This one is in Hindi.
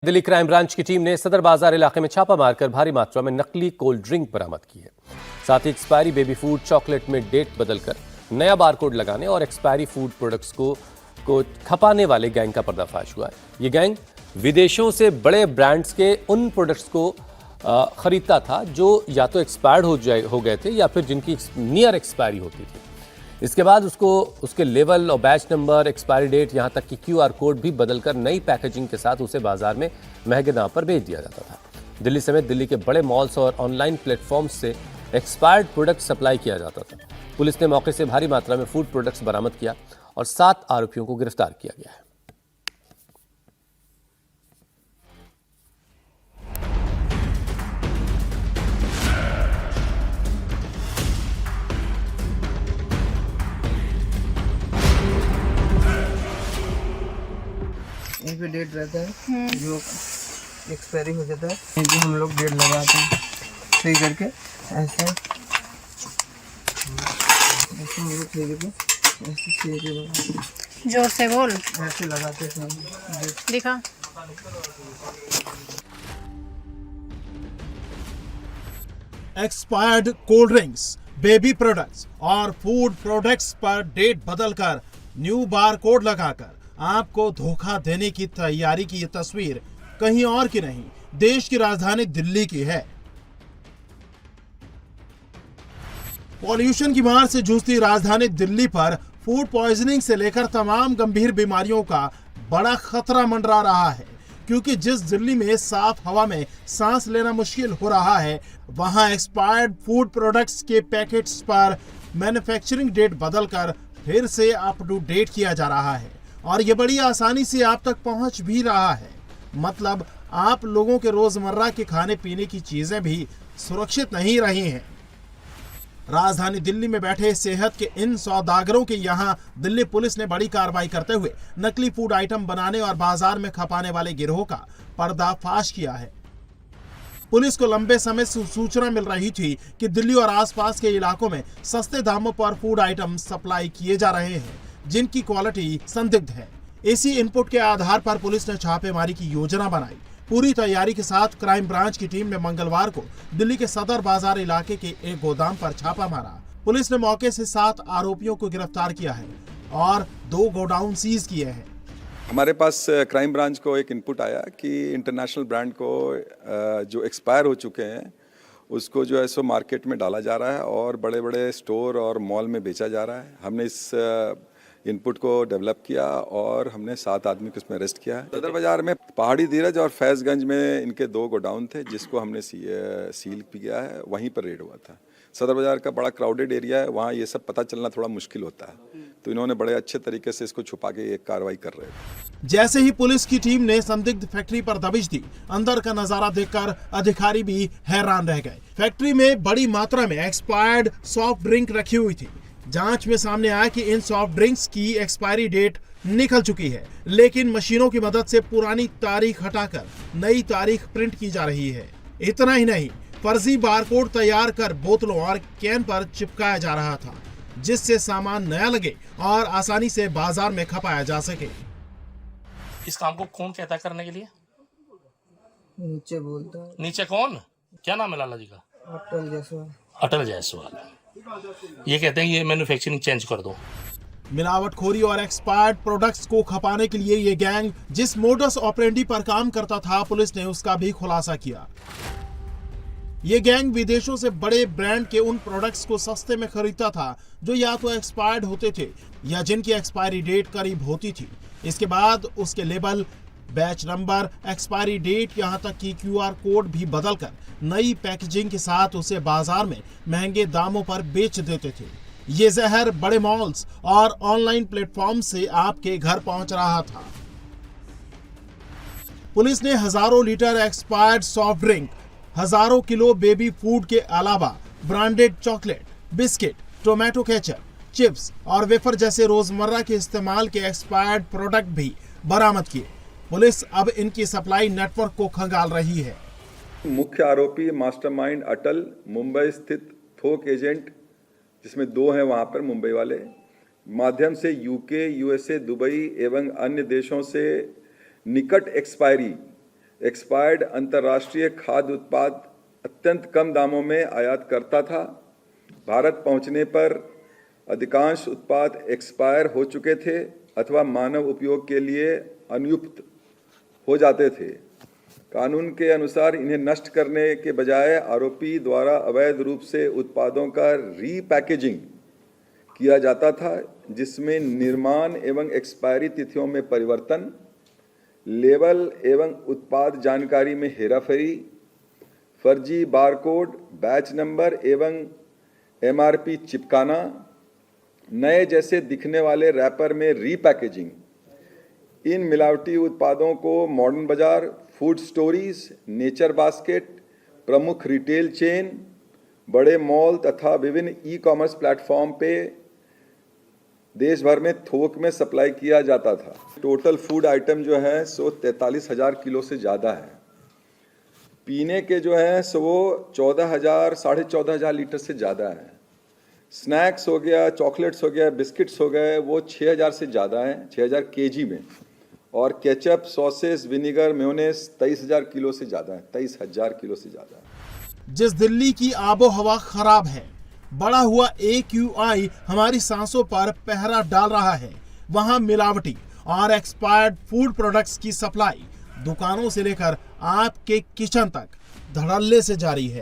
दिल्ली क्राइम ब्रांच की टीम ने सदर बाजार इलाके में छापा मारकर भारी मात्रा में नकली कोल्ड ड्रिंक बरामद की है। साथ ही एक्सपायरी बेबी फूड चॉकलेट में डेट बदलकर नया बारकोड लगाने और एक्सपायरी फूड प्रोडक्ट्स को खपाने वाले गैंग का पर्दाफाश हुआ है। ये गैंग विदेशों से बड़े ब्रांड्स के उन प्रोडक्ट्स को खरीदता था जो या तो एक्सपायर्ड हो गए थे या फिर जिनकी नियर एक्सपायरी होती थी। इसके बाद उसके लेवल और बैच नंबर, एक्सपायरी डेट, यहां तक कि QR कोड भी बदलकर नई पैकेजिंग के साथ उसे बाजार में महंगे दाम पर बेच दिया जाता था। दिल्ली समेत दिल्ली के बड़े मॉल्स और ऑनलाइन प्लेटफॉर्म्स से एक्सपायर्ड प्रोडक्ट सप्लाई किया जाता था। पुलिस ने मौके से भारी मात्रा में फूड प्रोडक्ट्स बरामद किया और 7 आरोपियों को गिरफ्तार किया गया है। यहीं पे डेट रहता है जो एक्सपायरी हो जाता है, यहीं पे हम लोग डेट लगाते हैं सही करके। ऐसे ऐसे हम लोग सही करके ऐसे सही के लगाते हैं। जोर से बोल। ऐसे लगाते हैं डेट। दिखा। Expired cold drinks, baby products और फूड प्रोडक्ट्स पर डेट बदलकर न्यू बार कोड लगाकर आपको धोखा देने की तैयारी की ये तस्वीर कहीं और की नहीं, देश की राजधानी दिल्ली की है। पॉल्यूशन की मार से जूझती राजधानी दिल्ली पर फूड पॉइजनिंग से लेकर तमाम गंभीर बीमारियों का बड़ा खतरा मंडरा रहा है, क्योंकि जिस दिल्ली में साफ हवा में सांस लेना मुश्किल हो रहा है, वहां एक्सपायर्ड फूड प्रोडक्ट्स के पैकेट्स पर मैन्युफैक्चरिंग डेट बदलकर फिर से अप टू डेट किया जा रहा है और ये बड़ी आसानी से आप तक पहुंच भी रहा है। मतलब आप लोगों के रोजमर्रा के खाने पीने की चीजें भी सुरक्षित नहीं रही हैं। राजधानी दिल्ली में बैठे सेहत के इन सौदागरों के यहाँ दिल्ली पुलिस ने बड़ी कार्रवाई करते हुए नकली फूड आइटम बनाने और बाजार में खपाने वाले गिरोह का पर्दाफाश किया है। पुलिस को लंबे समय से सूचना मिल रही थी कि दिल्ली और आसपास के इलाकों में सस्ते दामों पर फूड आइटम सप्लाई किए जा रहे हैं जिनकी क्वालिटी संदिग्ध है। इसी इनपुट के आधार पर पुलिस ने छापेमारी की योजना बनाई। पूरी तैयारी के साथ क्राइम ब्रांच की टीम ने मंगलवार को दिल्ली के सदर बाजार इलाके के एक गोदाम पर छापा मारा। पुलिस ने मौके से 7 आरोपियों को गिरफ्तार किया है और 2 गोडाउन सीज किए हैं। हमारे पास क्राइम ब्रांच को एक इनपुट आया कि इंटरनेशनल ब्रांड को जो एक्सपायर हो चुके हैं उसको जो है सो मार्केट में डाला जा रहा है और बड़े बड़े स्टोर और मॉल में बेचा जा रहा है। हमने इस इनपुट को डेवलप किया और हमने 7 आदमी को इसमें अरेस्ट किया है। सदर बाजार में पहाड़ी धीरज और फैज़गंज में इनके 2 गोडाउन थे जिसको हमने सील किया है, वहीं पर रेड हुआ था। सदर बाजार का बड़ा क्राउडेड एरिया है, वहाँ ये सब पता चलना थोड़ा मुश्किल होता है, तो इन्होंने बड़े अच्छे तरीके से इसको छुपा के एक कार्रवाई कर रहे थे। जैसे ही पुलिस की टीम ने संदिग्ध फैक्ट्री पर दबिश दी, अंदर का नजारा देखकर अधिकारी भी हैरान रह गए। फैक्ट्री में बड़ी मात्रा में एक्सपायर्ड सॉफ्ट ड्रिंक रखी हुई थी। जांच में सामने आया कि इन सॉफ्ट ड्रिंक्स की एक्सपायरी डेट निकल चुकी है, लेकिन मशीनों की मदद से पुरानी तारीख हटाकर नई तारीख प्रिंट की जा रही है। इतना ही नहीं, फर्जी बारकोड तैयार कर बोतलों और कैन पर चिपकाया जा रहा था, जिससे सामान नया लगे और आसानी से बाजार में खपाया जा सके। इस काम को कौन कहता है करने के लिए? नीचे बोलता है। नीचे कौन? क्या नाम है लाला जी का? अटल जायसवाल। अटल जायसवाल। ये कहते हैं ये मैन्युफैक्चरिंग चेंज कर दो। मिलावटखोरी और एक्सपायर्ड प्रोडक्ट्स को खपाने के लिए ये गैंग जिस मोडस ऑपरेंडी पर काम करता था, पुलिस ने उसका भी खुलासा किया। ये गैंग विदेशों से बड़े ब्रांड के उन प्रोडक्ट्स को सस्ते में खरीदता था जो या तो एक्सपायर्ड होते थे या जिनकी एक्सपायरी डेट करीब होती थी। इसके बाद उसके label, batch number, expiry date, यहां तक कि QR कोड भी बदलकर नई पैकेजिंग के साथ उसे बाजार में महंगे दामों पर बेच देते थे। ये जहर बड़े मॉल्स और ऑनलाइन प्लेटफॉर्म से आपके घर पहुंच रहा था। पुलिस ने हजारों लीटर एक्सपायर्ड सॉफ्ट ड्रिंक, हजारों किलो बेबी फूड के अलावा branded chocolate, biscuit, tomato ketchup, chips और वेफर जैसे रोजमर्रा के इस्तेमाल के एक्सपायर्ड प्रोडक्ट भी बरामद किए। पुलिस अब इनकी सप्लाई नेटवर्क को खंगाल रही है। मुख्य आरोपी मास्टरमाइंड अटल मुंबई स्थित थोक एजेंट, जिसमें 2 हैं वहाँ पर मुंबई वाले, माध्यम से UK, USA, दुबई एवं अन्य देशों से निकट एक्सपायरी एक्सपायर्ड अंतर्राष्ट्रीय खाद्य उत्पाद अत्यंत कम दामों में आयात करता था। भारत पहुंचने पर अधिकांश उत्पाद एक्सपायर हो चुके थे अथवा मानव उपयोग के लिए अनुपयुक्त हो जाते थे। कानून के अनुसार इन्हें नष्ट करने के बजाय आरोपी द्वारा अवैध रूप से उत्पादों का रीपैकेजिंग किया जाता था, जिसमें निर्माण एवं एक्सपायरी तिथियों में परिवर्तन, लेबल एवं उत्पाद जानकारी में हेराफेरी, फर्जी बारकोड, बैच नंबर एवं एमआरपी चिपकाना, नए जैसे दिखने वाले रैपर में रीपैकेजिंग, इन मिलावटी उत्पादों को मॉडर्न बाजार, फूड स्टोरीज, नेचर बास्केट, प्रमुख रिटेल चेन, बड़े मॉल तथा विभिन्न ई कॉमर्स प्लेटफॉर्म पे देश भर में थोक में सप्लाई किया जाता था। टोटल फूड आइटम जो है सो 43,000 किलो से ज़्यादा है। पीने के जो हैं सो वो 14,000 साढ़े 14,000 लीटर से ज़्यादा है। स्नैक्स हो गया, चॉकलेट्स हो गया, बिस्किट्स हो गए, वो 6,000 से ज़्यादा हैं, 6,000 केजी में। और ketchup, sauces, vinegar, mayonnaise 23,000 kilo से ज़्यादा है, 23,000 किलो से ज़्यादा है। जिस दिल्ली की आबो हवा खराब है, बढ़ा हुआ AQI हमारी सांसों पर पहरा डाल रहा है, वहां मिलावटी और एक्सपायर्ड फूड प्रोडक्ट्स की सप्लाई दुकानों से लेकर आपके किचन तक धड़ल्ले से जारी है।